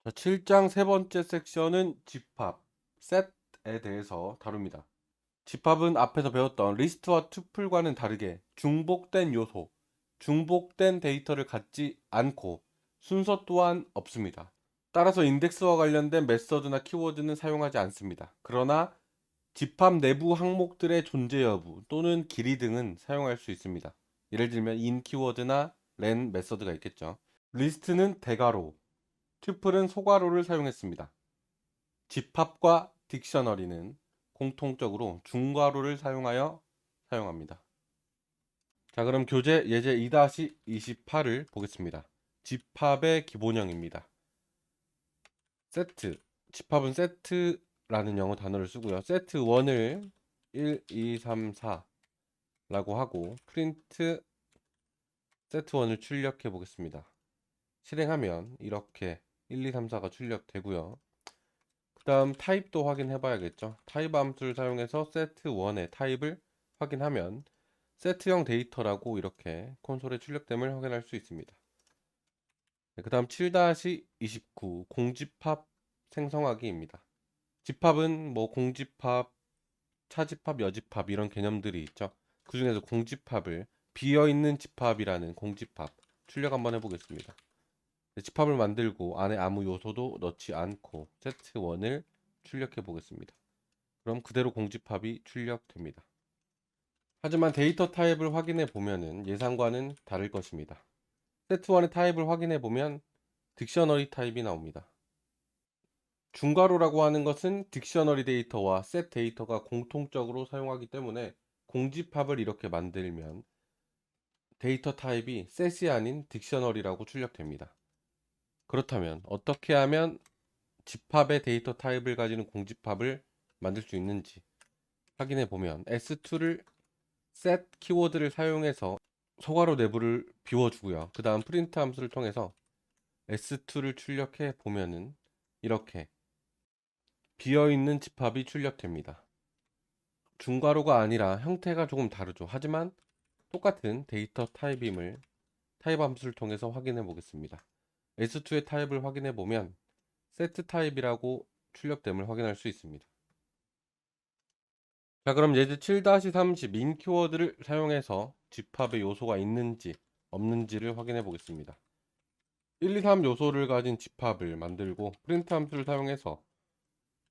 자, 7장 세 번째 섹션은 집합, 셋에 대해서 다룹니다. 집합은 앞에서 배웠던 리스트와 투플과는 다르게 중복된 요소, 중복된 데이터를 갖지 않고 순서 또한 없습니다. 따라서 인덱스와 관련된 메서드나 키워드는 사용하지 않습니다. 그러나 집합 내부 항목들의 존재 여부 또는 길이 등은 사용할 수 있습니다. 예를 들면 in 키워드나 len 메서드가 있겠죠. 리스트는 대괄호, 튜플은 소괄호를 사용했습니다. 집합과 딕셔너리는 공통적으로 중괄호를 사용합니다. 자, 그럼 교재 예제 2-28을 보겠습니다. 집합의 기본형입니다. 세트, 집합은 세트라는 영어 단어를 쓰고요. 세트 1을 1, 2, 3, 4라고 하고 프린트 세트 1을 출력해 보겠습니다. 실행하면 이렇게 1, 2, 3, 4가 출력되고요. 그 다음 타입도 확인해 봐야겠죠. 타입 함수를 사용해서 set1의 타입을 확인하면 set형 데이터라고 이렇게 콘솔에 출력됨을 확인할 수 있습니다. 그 다음 7-29 공집합 생성하기입니다. 집합은 뭐 공집합, 차집합, 여집합 이런 개념들이 있죠. 그 중에서 공집합을 비어있는 집합이라는 공집합 출력 한번 해보겠습니다. 집합을 만들고 안에 아무 요소도 넣지 않고 set1을 출력해 보겠습니다. 그럼 그대로 공집합이 출력됩니다. 하지만 데이터 타입을 확인해 보면은 예상과는 다를 것입니다. set1의 타입을 확인해 보면 딕셔너리 타입이 나옵니다. 중괄호라고 하는 것은 딕셔너리 데이터와 set 데이터가 공통적으로 사용하기 때문에 공집합을 이렇게 만들면 데이터 타입이 set이 아닌 딕셔너리라고 출력됩니다. 그렇다면 어떻게 하면 집합의 데이터 타입을 가지는 공집합을 만들 수 있는지 확인해 보면 s2를 set 키워드를 사용해서 소괄호 내부를 비워주고요. 그 다음 프린트 함수를 통해서 s2를 출력해 보면은 이렇게 비어있는 집합이 출력됩니다. 중괄호가 아니라 형태가 조금 다르죠. 하지만 똑같은 데이터 타입임을 타입 함수를 통해서 확인해 보겠습니다. s2의 타입을 확인해 보면 set 타입이라고 출력됨을 확인할 수 있습니다. 자, 그럼 예제 7-30 in 키워드를 사용해서 집합의 요소가 있는지 없는지를 확인해 보겠습니다. 1, 2, 3 요소를 가진 집합을 만들고 프린트 함수를 사용해서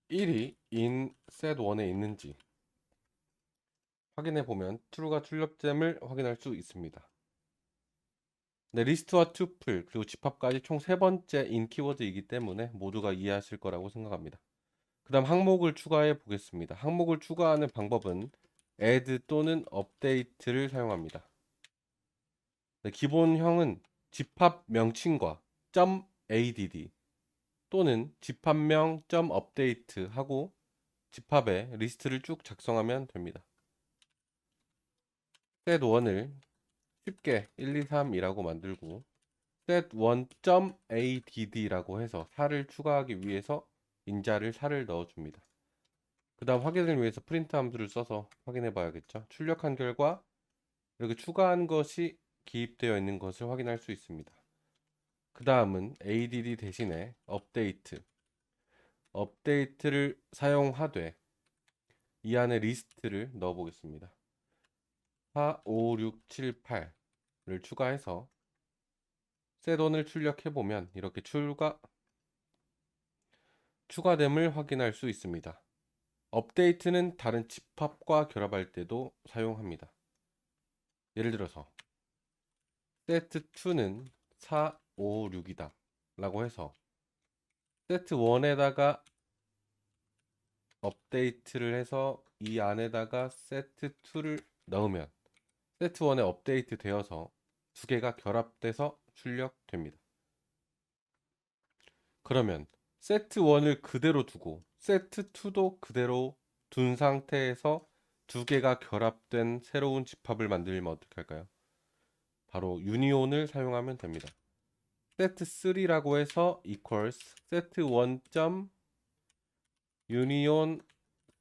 1이 in set1에 있는지 확인해 보면 true가 출력됨을 확인할 수 있습니다. 네, 리스트와 투플 그리고 집합까지 총 3번째 in 키워드이기 때문에 모두가 이해하실 거라고 생각합니다. 그 다음 항목을 추가해 보겠습니다. 항목을 추가하는 방법은 add 또는 update를 사용합니다. 네, 기본형은 집합 명칭과 .add 또는 집합명 .update 하고 집합의 리스트를 쭉 작성하면 됩니다. set1을 쉽게 1, 2, 3이라고 만들고 set1.add라고 해서 4를 추가하기 위해서 인자를 4를 넣어줍니다. 그 다음 확인을 위해서 프린트 함수를 써서 확인해 봐야겠죠. 출력한 결과 이렇게 추가한 것이 기입되어 있는 것을 확인할 수 있습니다. 그 다음은 add 대신에 업데이트를 사용하되 이 안에 리스트를 넣어 보겠습니다. 4, 5, 6, 7, 8를 추가해서 setOn을 출력해 보면 이렇게 추가됨을 확인할 수 있습니다. 업데이트는 다른 집합과 결합할 때도 사용합니다. 예를 들어서 set2는 4, 5, 6이다 라고 해서 set1에다가 업데이트를 해서 이 안에다가 set2를 넣으면 set1에 업데이트 되어서 두 개가 결합돼서 출력됩니다. 그러면 set1을 그대로 두고 set2도 그대로 둔 상태에서 두 개가 결합된 새로운 집합을 만들면 어떻게 할까요? 바로 유니온을 사용하면 됩니다. set3라고 해서 equals set1. union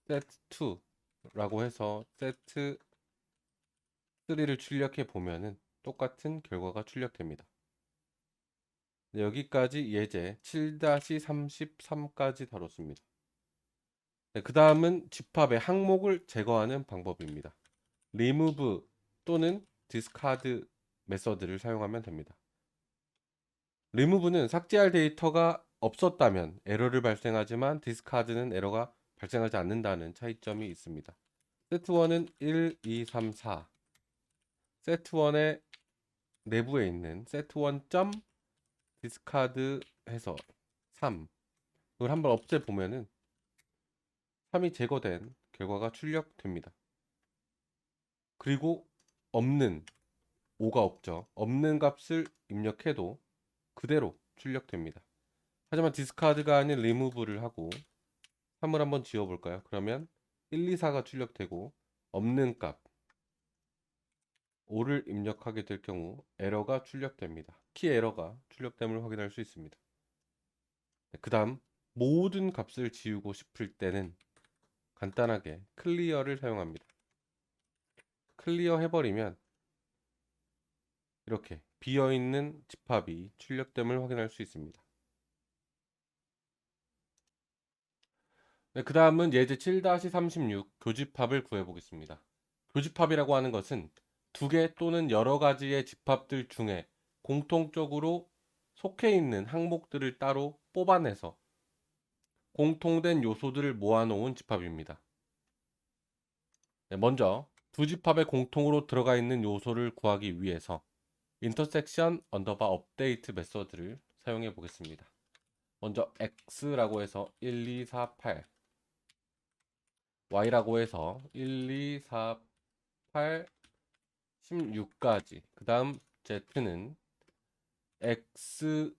set2라고 해서 set3를 출력해 보면은 똑같은 결과가 출력됩니다. 네, 여기까지 예제 7-33까지 다뤘습니다. 네, 그 다음은 집합의 항목을 제거하는 방법입니다. remove 또는 discard 메서드를 사용하면 됩니다. remove는 삭제할 데이터가 없었다면 에러를 발생하지만 discard는 에러가 발생하지 않는다는 차이점이 있습니다. set1은 1, 2, 3, 4. set1의 내부에 있는 set1. discard 해서 3. 이걸 한번 없애 보면은 3이 제거된 결과가 출력됩니다. 그리고 없는 5가 없죠. 없는 값을 입력해도 그대로 출력됩니다. 하지만 디스카드가 아닌 리무브를 하고 3을 한번 지워 볼까요? 그러면 1, 2, 4가 출력되고 없는 값 5를 입력하게 될 경우 에러가 출력됩니다. 키 에러가 출력됨을 확인할 수 있습니다. 그 다음 모든 값을 지우고 싶을 때는 간단하게 클리어를 사용합니다. 클리어 해버리면 이렇게 비어있는 집합이 출력됨을 확인할 수 있습니다. 네, 그 다음은 예제 7-36 교집합을 구해보겠습니다. 교집합이라고 하는 것은 두 개 또는 여러 가지의 집합들 중에 공통적으로 속해 있는 항목들을 따로 뽑아내서 공통된 요소들을 모아놓은 집합입니다. 네, 먼저 두 집합에 공통으로 들어가 있는 요소를 구하기 위해서 intersection underbar update 메서드를 사용해 보겠습니다. 먼저 x라고 해서 1, 2, 4, 8 y라고 해서 1, 2, 4, 8, 16까지 그 다음 z는 x.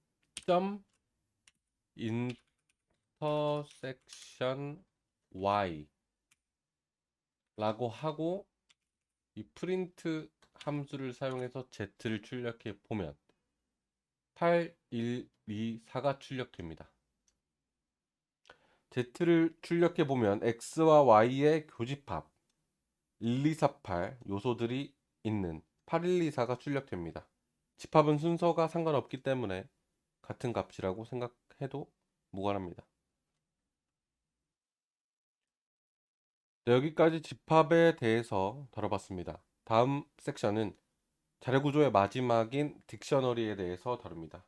intersection y 라고 하고 이 프린트 함수를 사용해서 z를 출력해 보면 8, 1, 2, 4가 출력됩니다. z를 출력해 보면 x와 y의 교집합 1, 2, 4, 8 요소들이 있는 8, 1, 2, 4가 출력됩니다. 집합은 순서가 상관없기 때문에 같은 값이라고 생각해도 무관합니다. 네, 여기까지 집합에 대해서 다뤄봤습니다. 다음 섹션은 자료구조의 마지막인 딕셔너리에 대해서 다룹니다.